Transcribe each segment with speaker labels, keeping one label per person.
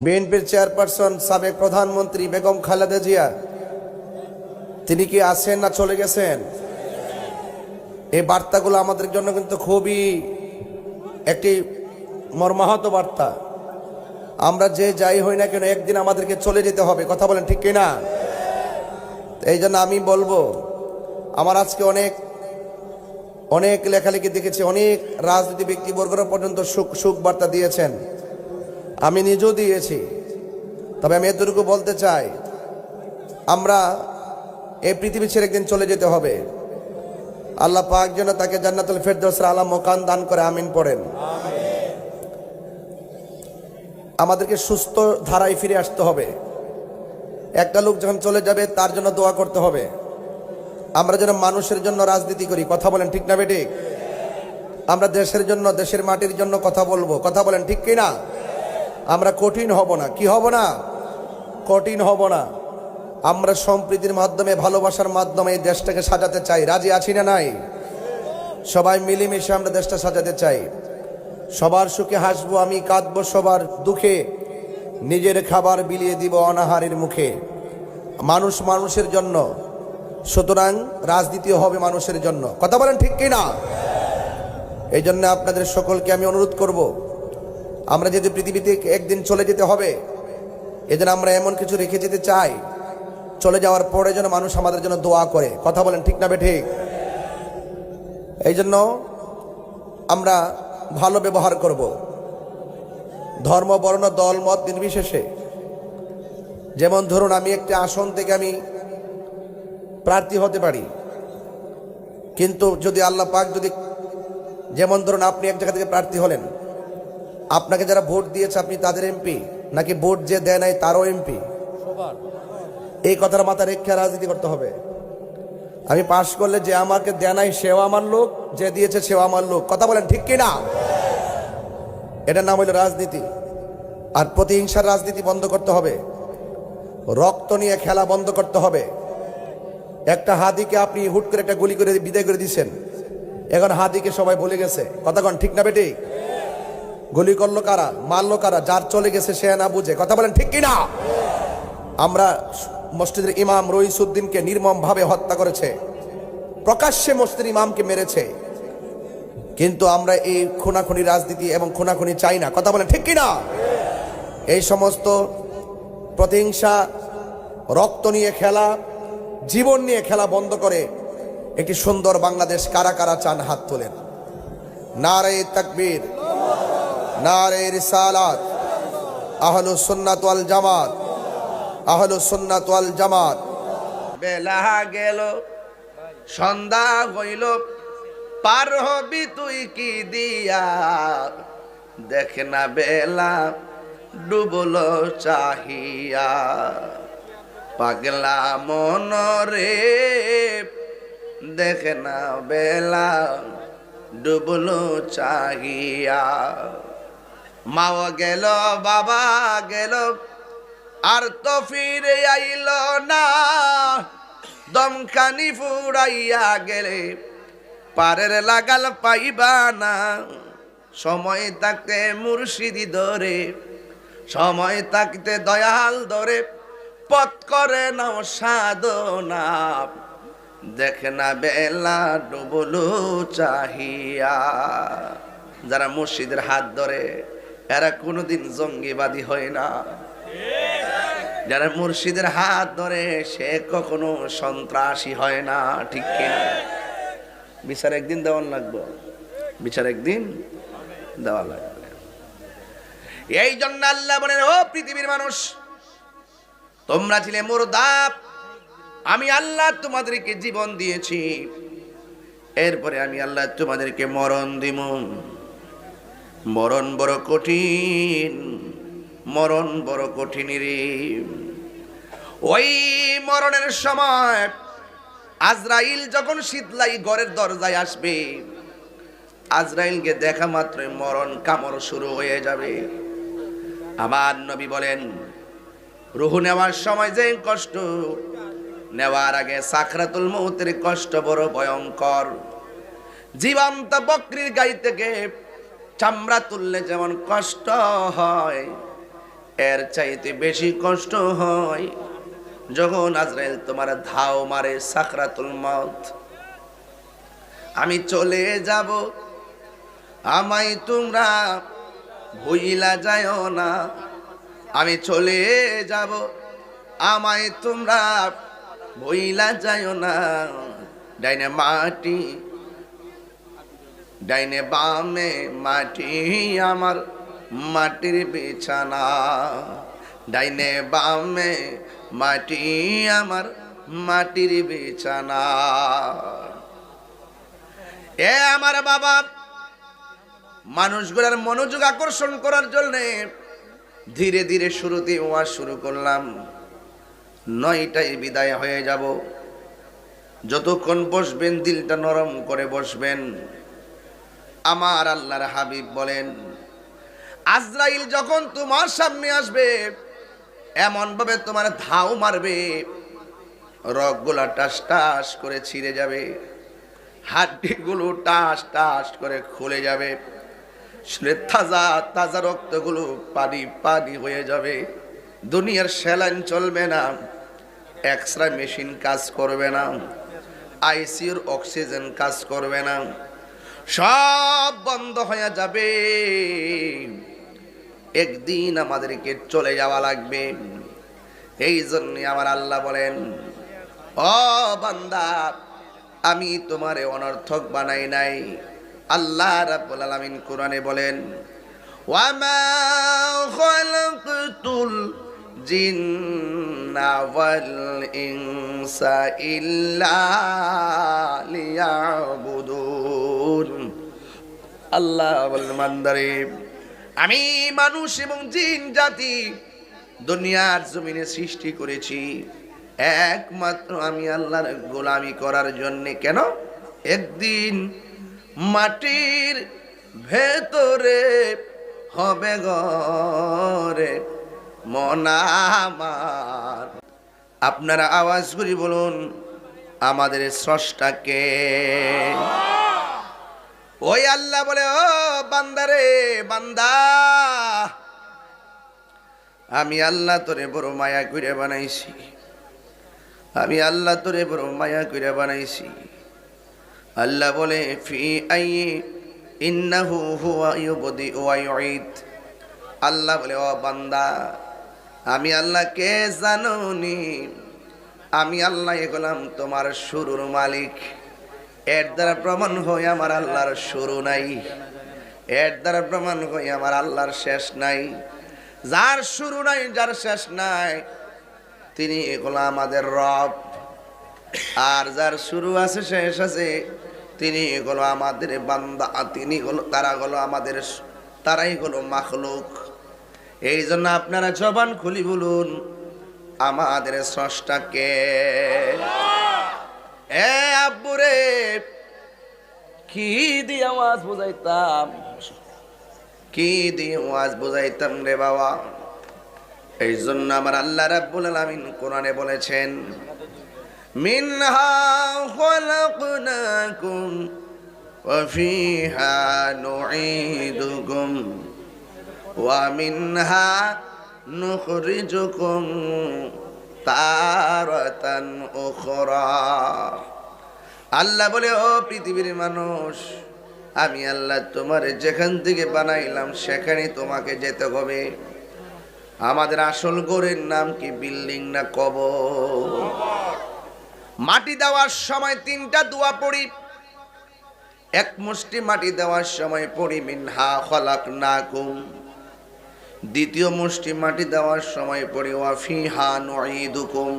Speaker 1: বিএনপির চেয়ারপারসন সাবেক প্রধানমন্ত্রী বেগম খালেদা জিয়া তিনি কি আছেন না চলে গেছেন? এই বার্তাগুলো আমাদের জন্য কিন্তু খুবই একটি মর্মাহত বার্তা। আমরা যে যাই হই না কেন একদিন আমাদেরকে চলে যেতে হবে, কথা বলেন ঠিক কিনা? এই জন্য আমি বলবো, আমার আজকে অনেক লেখালেখি দেখেছি, অনেক রাজনীতি ব্যক্তিবর্গরা পর্যন্ত সুখ বার্তা দিয়েছেন, আমি নিজেও দিয়েছি। তবে আমি এতটুকু বলতে চাই, আমরা এই পৃথিবী ছেড়ে একদিন চলে যেতে হবে। আল্লাহ পাক যেন তাকে জান্নাতুল ফেরদৌসের আলা মাকাম দান করে, আমিন পড়েন। আমাদেরকে সুস্থ ধারায় ফিরে আসতে হবে। একটা লোক যখন চলে যাবে তার জন্য দোয়া করতে হবে। আমরা যেন মানুষের জন্য রাজনীতি করি, কথা বলেন ঠিক না বেঠিক? আমরা দেশের জন্য, দেশের মাটির জন্য কথা বলবো, কথা বলেন ঠিক কিনা? আমরা কঠিন হব না। কি হব না? কঠিন হব না। আমরা সম্প্রীতির মাধ্যমে, ভালোবাসার মাধ্যমে এই দেশটাকে সাজাতে চাই। রাজি আছি না নাই? সবাই মিলেমিশে আমরা দেশটা সাজাতে চাই। সবার সুখে হাসবো, আমি কাঁদবো সবার দুঃখে, নিজের খাবার বিলিয়ে দিব অনাহারের মুখে। মানুষ মানুষের জন্য, সুতরাং রাজনীতিও হবে মানুষের জন্য, কথা বলেন ঠিক কিনা? এই জন্য আপনাদের সকলকে আমি অনুরোধ করব, আমরা যদি পৃথিবীতে একদিন চলে যেতে হবে, এজন্য আমরা এমন কিছু রেখে যেতে চাই, চলে যাওয়ার পরে যেন মানুষ আমাদের জন্য দোয়া করে, কথা বলেন ঠিক না বেঠিক? এই জন্য আমরা ভালো ব্যবহার করব, ধর্ম বর্ণ দল মত নির্বিশেষে। যেমন ধরুন, আমি একটি আসন থেকে আমি প্রার্থী হতে পারি, কিন্তু যদি আল্লাহ পাক যদি, যেমন ধরুন আপনি এক জায়গা থেকে প্রার্থী হলেন, আপনাকে যারা ভোট দিয়েছে আপনি তাদের এমপি, নাকি ভোট যে দেয় নাই তারও এমপি? এই কথার মাথা রেখে রাজনীতি করতে হবে। আমি পাশ করলে যে আমাকে দেয় নাই সেও আমার লোক, যে দিয়েছে সেও আমার লোক, কথা বলেন ঠিক কিনা? এটার নাম হইল রাজনীতি। আর প্রতিহিংসার রাজনীতি বন্ধ করতে হবে, রক্ত নিয়ে খেলা বন্ধ করতে হবে। একটা হাদিকে আপনি হুট করে একটা গুলি করে বিদায় করে দিচ্ছেন, এখন হাদিকে সবাই ভুলে গেছে, কথা কন ঠিক না বেটি? গুলি করলো কারা, মারলো কারা? যার চলে গেছে সে না বুঝে, কথা বলেন ঠিক কিনা? আমরা মসজিদের ইমাম রইসুদ্দিনকে নির্মম ভাবে হত্যা করেছে, প্রকাশ্যে মসজিদের ইমামকে মেরেছে, কিন্তু আমরা এই খুনাখুনি রাজনীতি এবং খুনাখুনি চাই না, কথা বলেন ঠিক কিনা? এই সমস্ত প্রতিহিংসা, রক্ত নিয়ে খেলা, জীবন নিয়ে খেলা বন্ধ করে একটি সুন্দর বাংলাদেশ কারা কারা চান? হাত তোলেন। নারে তাকবীর, নারে রিসালাত, আহলুস সুন্নাত ওয়াল জামাত, আহলুস সুন্নাত ওয়াল জামাত। বেলা গেল, সন্ধ্যা হইল, পার হবি তুই কি দিয়া, দেখ না বেলা ডুবলো চাহিয়া, পাগলা মনরে দেখ না বেলা ডুবলো চাহিয়া। মাও গেল, বাবা গেল, আর তো ফিরে আইল না, দমখানি ফুরাইয়া গেলে পারের লাগাল পাইবা না। সময় থাকতে মুর্শিদি ধরে, সময় থাকতে দয়াল ধরে, পথ করে নাও সাধনা, দেখ না বেলা ডুবলো চাহিয়া। যারা মুর্শিদের হাত ধরে এরা কোনোদিন জঙ্গিবাদী হয় না। যারা মুর্শিদের হাত ধরে সে কখনো সন্ত্রাসী হয় না, ঠিক কিনা? বিচার একদিন দেওয়ার লাগবে, বিচার একদিন দেওয়া লাগবে। এই জন্য আল্লাহ বলেন, ও পৃথিবীর মানুষ, তোমরা ছিলে মুর্দা, আমি আল্লাহ তোমাদেরকে জীবন দিয়েছি, এরপরে আমি আল্লাহ তোমাদেরকে মরণ দিব। মরণ বড় কঠিন, মরণ বড় কঠিন রে। ওই মরণের সময় আজরাইল যখন শীতলাই ঘরের দরজায় আসবে, আজরাইলকে দেখা মাত্রই মরণ কামড় শুরু হয়ে যাবে। আমার নবী বলেন, রূহ নেওয়ার সময় যে কষ্ট, নেওয়ার আগে সাকরাতুল মউতের কষ্ট বড় ভয়ঙ্কর। জীবন্ত বকরির গাই থেকে চামড়া তুললে যেমন কষ্ট হয়,
Speaker 2: এর চাইতে বেশি কষ্ট হয় যখন আজরাইল তোমার ধাও মারে সাকরাতুল মউত। আমি চলে যাব, আমায় তোমরা ভুইলা যাও না। আমি চলে যাব, আমায় তোমরা ভুইলা যাও না। ডাইনে মাটি, ডাইনে বামে মাটি আমার মাটির বিছানা। ডাইনে বামে মাটি আমার মাটির বিছানা। এ আমার বাবা, মানুষগুলোর মনোযোগ আকর্ষণ করার জন্য ধীরে ধীরে শুরুতে ওয়াজ শুরু করলাম। 9টায় বিদায় হয়ে যাব। যতক্ষণ বসবেন দিলটা নরম করে বসবেন। আমার আল্লাহর হাবিব বলেন, আজরাইল যখন তোমার সামনে আসবে এমন ভাবে তোমার ধাও মারবে, রগগুলা টাস টাস করে ছিঁড়ে যাবে, হাড্ডিগুলো টাস টাস করে খুলে যাবে, তাজা তাজা রক্তগুলো পানি পানি হয়ে যাবে। দুনিয়ার স্যালাইন চলবে না, এক্সরে মেশিন কাজ করবে না, আইসিইউর অক্সিজেন কাজ করবে না, সব বন্ধ হয়ে যাবে। একদিন আমাদেরকে চলে যাওয়া লাগবে। এই জন্য আমার আল্লাহ বলেন, ও বান্দা, আমি তোমারে অনর্থক বানাই নাই। আল্লাহ রাব্বুল আলামিন কোরআনে বলেন, ওয়ামা খালাকতুল জিন্না ওয়াল ইনসা ইল্লা লিয়াবুদুন। আল্লাহ বলেন, বান্দারে, আমি মানুষ এবং জিন জাতি দুনিয়ার জমিনে সৃষ্টি করেছি একমাত্র আমি আল্লাহর গোলামি করার জন্য। কেন? একদিন মাটির ভেতরে হবে ঘরে মন আমার। আপনারা আওয়াজ করে বলুন, আমাদের স্রষ্টাকে। ওই আল্লাহ বলে, ও বান্দারে, বান্দা, আমি আল্লাহ তোরে বড় মায়া করে বানাইছি। আমি আল্লাহ তোরে বড় মায়া করে বানাইছি। আল্লাহ বলে, ফি আই ইন্নাহু হুয়া ইউবদি ওয়া ইউঈদ। আল্লাহ বলে, ও বান্দা, আমি আল্লাহ কে জানোনি? আমি আল্লাহ হলাম তোমার শুরুর মালিক। এর দ্বারা প্রমাণ হয় আমার আল্লাহর শুরু নাই, এর দ্বারা প্রমাণ হয় আমার আল্লাহর শেষ নাই। যার শুরু নাই, যার শেষ নাই, তিনি হলো আমাদের রব। আর যার শুরু আছে, শেষ আছে, তিনি হলো আমাদের বান্দা। তিনি হলো, তারাই হলো মাখলুক। এই জন্য আপনারা জবান খুলি বলুন, আমাদের স্রষ্টাকে। এ আব্বুরে, কি দিয়ে আওয়াজ বুঝাইতাম, কি দিয়ে আওয়াজ বুঝাইতাম রে বাবা। এই জন্য আমার আল্লাহ রাব্বুল আলামিন কোরআনে বলেছেন, মিনহা খালাকনাকুম ওয়া ফিহা নুঈদুকুম ওয়া মিনহা নুখরিজুকুম তারাতান উখরা। আল্লাহ বলে, ও পৃথিবীর মানুষ, আমি আল্লাহ তোমার যেখান থেকে বানাইলাম সেখানে তোমাকে যেতে হবে। আমাদের আসল ঘরের নাম কি? বিল্ডিং না কবর? মাটি দেওয়ার সময় 3টা দোয়া পড়ি। এক মুষ্টি মাটি দেওয়ার সময় পড়ি মিনহা খালাকনাকুম। দ্বিতীয় মুষ্টি মাটি দেওয়ার সময় পড়ি ওয়া ফিহা নুঈদুকুম।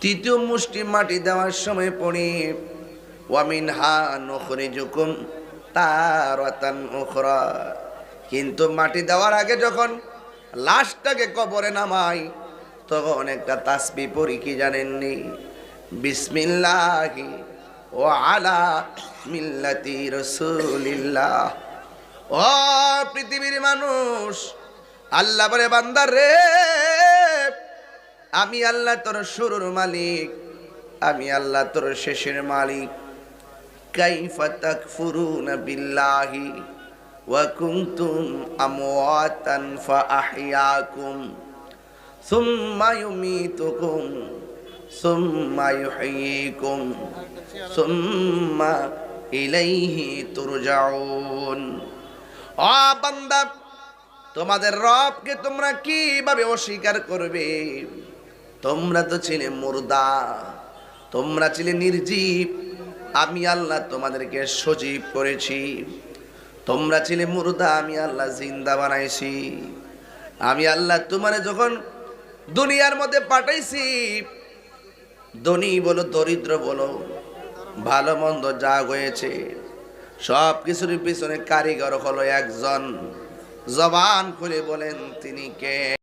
Speaker 2: তৃতীয় মুষ্টি মাটি দেওয়ার সময় পড়ি ওয়া মিনহা নুখরিজুকুম তারাতান উখরা। কিন্তু মাটি দেওয়ার আগে যখন লাশটাকে কবরে নামাই, তখন একটা তাসবিহ পড়ি, কি জানেননি? বিসমিল্লাহি ওয়া আলা মিল্লাতি রাসূলিল্লাহ। ও পৃথিবীর মানুষ, আল্লাহ বলে, বান্দা রে, আমি আল্লাহ তোর শুরুর মালিক, আমি আল্লাহ তোর শেষের মালিক। কাইফা তাকফুরুনা বিল্লাহি, ওয়া কুনতুম আমওয়াতান ফাআহইয়াকুম সুম্মা ইউমীতুকুম সুম্মা ইউহয়ীকুম সুম্মা ইলাইহি তুরজাউন। ও বান্দা, তোমাদের রবকে তোমরা কিভাবে অস্বীকার করবে? তোমরা তো ছিলে মুর্দা, তোমরা ছিলে নির্জীব। আমি আল্লাহ তোমাদেরকে সজীব করেছি। তোমরা ছিলে মুর্দা, আমি আল্লাহ জিন্দা বানাইছি। আমি আল্লাহ তোমারে যখন দুনিয়ার মধ্যে পাঠাইছি, ধনী বলো দরিদ্র বলো, ভালো মন্দ যা হয়েছে সব কিছুর পিছনে কারিগর হলো একজন। জবান খুলে বলেন তিনি কে?